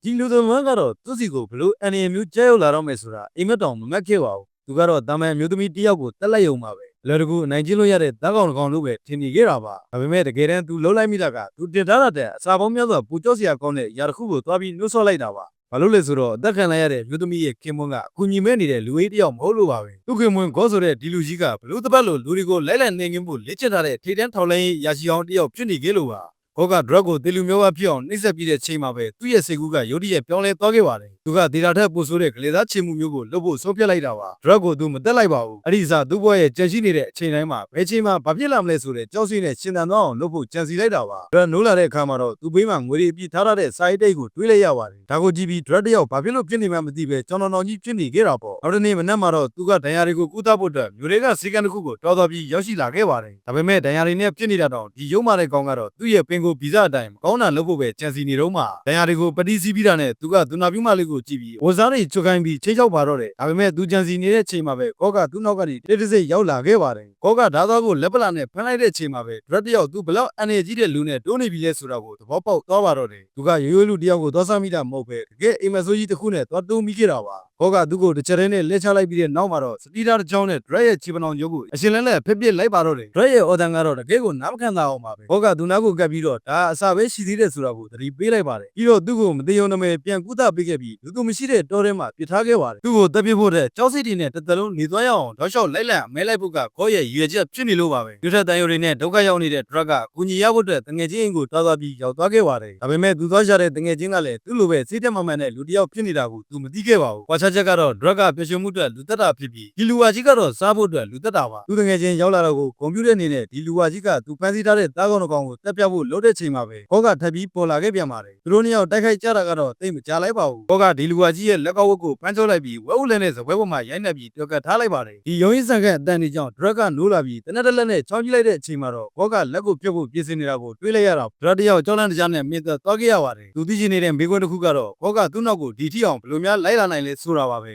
ဒီလူသမားကတော့သူ့စီကိုဘလို့အန်ရမျိုးကျဲရောက်လာတော့မယ်ဆိုတာအိမ်မက်တောင်မမက်ခဲ့ပါဘူးသူကတော့တာမန်မျိုးသမီးတယောက်ကိုတက်လိုက်ရုံပါပဲလော်တကူနိုင်ကျင်းလို့ရတဲ့သားကောင်တစ်ကောင်လို့ပဲထင်နေခဲ့တာပါဒါပေမဲ့တကယ်တမ်းသူလှုပ်လိုက်မိတာကသူတင်ထားတဲ့အစာပေါင်းများစွာပူကြော့စရာကောင်းတဲ့ຢာတစ်ခုကိုသွားပြီးနှုတ်ဆော့လိုက်တာပါဘာလို့လဲဆိုတော့အသက်ခံလိုက်ရတဲ့မျိုးသမီးရဲ့ခင်မွန်းကအကူညီမဲ့နေတဲ့လူအေးတယောက်မဟုတ်လို့ပါပဲသူခင်မွန်းကောဆိုတဲ့ဒီလူကြီးကဘလို့တပတ်လို့လူတွေကိုလိုက်လံနေငင်းဖို့လက်ချက်ထားတဲ့ထိတန်းထောက်လိုင်းရရှိအောင်တယောက်ဖြစ်နေခဲ့လို့ပါဘောက drug ကိုတေလူမျိုးကဖြစ်အောင်နှိမ့်ဆက်ပြီးတဲ့ချိန်မှာပဲသူ့ရဲ့စိတ်ကူးကရုတ်တရက်ပြောင်းလဲသွားခဲ့ပါတယ်သူကဒေတာထက်ပိုဆိုးတဲ့ကလေးသားချေမှုမျိုးကိုလုပ်ဖို့ဆုံးဖြတ်လိုက်တာပါ drug ကိုသူမတက်လိုက်ပါဘူးအဲ့ဒီစားသူ့ဘဝရဲ့ကြံရှိနေတဲ့အချိန်တိုင်းမှာဘယ်ချိန်မှာဘာဖြစ်လာမလဲဆိုတဲ့ကြောက်စိနဲ့ရှင်သန်သွားအောင်လုပ်ဖို့ကြံစီလိုက်တာပါ drug နိုးလာတဲ့အခါမှာတော့သူ့ဘေးမှာငွေတွေအပြည့်ထားတဲ့စာရေးတိတ်ကိုတွေးလိုက်ရပါတယ်ဒါကိုကြည့်ပြီး drug တယောက်ဘာဖြစ်လို့ဖြစ်နေမှမသိပဲကြောင်တော်ကြီးဖြစ်နေခဲ့တာပေါ့နောက်တစ်နေ့မနက်မှာတော့သူကဒဏ်ရာတွေကိုကုသဖို့အတွက်မျိုးတွေကစီကံတစ်ခုကိုတော်တော်ပြီးရောက်ရှိလာခဲ့ပါတယ်ဒါပေမဲ့ဒဏ်ရာတွေနဲ့ဖြစ်နေတာတော့ဒီရုံမာတဲ့ကောင်ကတော့သူ့ရဲ့ပင်ကိုဗီဇအတိုင်းကောင်းတာလုပ်ဖို့ပဲကြံစီနေတော့မှဒဏ်ရာတွေကိုပတိစီးပြီးတာနဲ့သူကသူနာပြုမလေးကိုကြည့်ပြီးဝဇာတွေချွတ်ခိုင်းပြီးချိတ်ချောက်ပါတော့တယ်ဒါပေမဲ့သူကြံစီနေတဲ့ချိန်မှာပဲကောကသူ့နောက်ကနေတိတ်တိစိတ်ရောက်လာခဲ့ပါတယ်ကောကဓာသားကိုလက်ပလာနဲ့ဖမ်းလိုက်တဲ့ချိန်မှာပဲဒရက်တယောက်သူဘလောက်အန်ရကြီးတဲ့လူနဲ့တိုးနေပြီလဲဆိုတာကိုသဘောပေါက်သွားပါတော့တယ်သူကရိုးရိုးလူတယောက်ကိုသွားစားမိတာမဟုတ်ပဲတကယ်အိမ်မဆိုးကြီးတစ်ခုနဲ့သွားတိုးမိခဲ့တာပါကောကသူ့ကိုတစ်ချက်တည်းနဲ့လက်ချလိုက်ပြီးတဲ့နောက်မှာတော့စတီးသားတစ်ချောင်းနဲ့ဒရက်ရဲ့ခြေပနောင်ကျိုးကိုအရှင်လဲလဲဖက်ပစ်လိုက်ပါတော့တယ်ဒရက်ရဲ့အော်တန်ကတော့တကယ်ကိုနားမခံသာအောင်ပါပဲကောကသူနာကိုကပ်ပြီးတော့ဒါအစာပဲရှိသေးတယ်ဆိုတာကိုသတိပေးလိုက်ပါတယ်ပြီးတော့သူ့ကိုမသေးုံနမဲပြန်ကုသပေးခဲ့ပြီးလူသူမရှိတဲ့တောထဲမှာပြစ်ထားခဲ့ပါတယ်သူ့ကိုတပ်ပြဖို့တဲ့ကြောက်စိတ်တွေနဲ့တစ်သက်လုံးနေသွားရအောင်တောက်လျှောက်လိုက်လံမဲလိုက်ဖို့ကကောရဲ့ရည်ရွယ်ချက်ဖြစ်နေလို့ပါပဲလူထက်တန်ရိုတွေနဲ့ဒုက္ခရောက်နေတဲ့ဒရက်ကကူညီရဖို့အတွက်တငယ်ချင်းအိမ်ကိုသွားပြီးရောက်သွားခဲ့ပါတယ်ဒါပေမဲ့သူသွားရတဲ့တငယ်ချင်းကလည်းသူ့လိုပဲစိတ်တက်မှန်မှန်နဲ့လူတယောက်ဖြစ်နေတာကိုသူမသိခဲ့ပါဘူးကွာခြားချက်ကတော့ဒရက်ကပျော်ရွှင်မှုအတွက်လူသက်တာဖြစ်ပြီးဒီလူဝါကြီးကတော့စားဖို့အတွက်လူသက်တာပါသူတငယ်ချင်းရောက်လာတော့ကိုကွန်ပျူတာအနေနဲ့ဒီလူဝါကြီးကသူဖန်ဆီးထားတဲ့သားကောင်တစ်ကောင်ကိုတက်ပြဖို့လုပ်တဲ့ချိန်မှာပဲကောကထပ်ပြီးပေါ်လာခဲ့ပြန်ပါတယ်သူတို့နှစ်ယောက်တိုက်ခိုက်ကြတာကတော့တိတ်မကြလိုက်ပါဘူးကောကဒီလူဝါကြီးရဲ့လက်ကောက်ဝတ်ကိုဖမ်းချုပ်လိုက်ပြီးဝဲဦးလည်းနဲ့ဇပွဲပေါ်မှာရိုက်နှက်ပြီးတွက်ကထားလိုက်ပါတယ်ဒီရုံးရင်းဆန်ကအတန်ဒီကြောင့်ဒရက်ကနိုးလာပြီးတနက်တက်လက်နဲ့ချောင်းကြည့်လိုက်တဲ့အချိန်မှာတော့ကောကလက်ကိုပြုတ်ဖို့ပြင်ဆင်နေတာကိုတွေးလိုက်ရတာဒရက်တယောက်ကြောက်လန့်တကြားနဲ့မြင်သက်သွားခဲ့ရပါတယ်သူသိချင်နေတဲ့မိကွန်းတစ်ခုကတော့ကောကသူ့နောက်ကိုဒီထိအောင်ဘယ်လိုများလိုက်လာနိုင်လဲဆိုတာပါပဲ